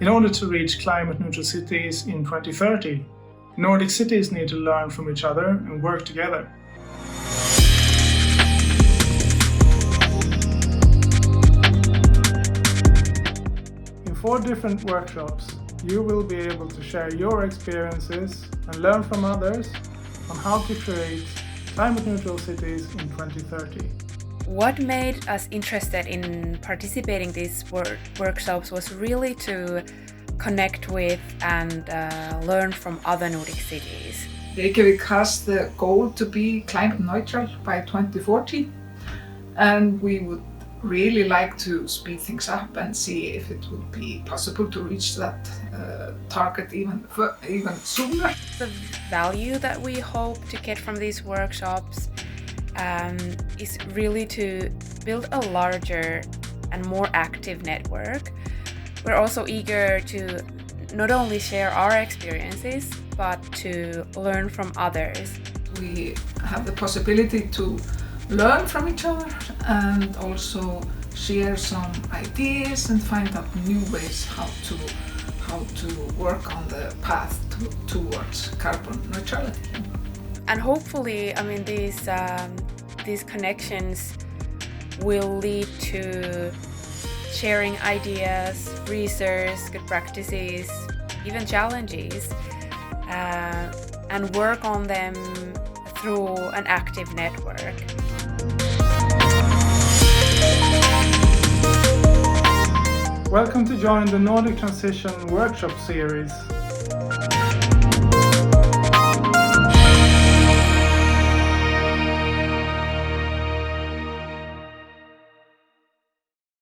In order to reach climate neutral cities in 2030, Nordic cities need to learn from each other and work together. In 4 different workshops, you will be able to share your experiences and learn from others on how to create climate neutral cities in 2030. What made us interested in participating in these workshops was really to connect with and learn from other Nordic cities. Reykjavik has the goal to be climate neutral by 2040, and we would really like to speed things up and see if it would be possible to reach that target even sooner. The value that we hope to get from these workshops is really to build a larger and more active network. We're also eager to not only share our experiences, but to learn from others. We have the possibility to learn from each other and also share some ideas and find out new ways how to work on the path towards carbon neutrality. And hopefully, these connections will lead to sharing ideas, research, good practices, even challenges, and work on them through an active network. Welcome to join the Nordic Transition Workshop Series.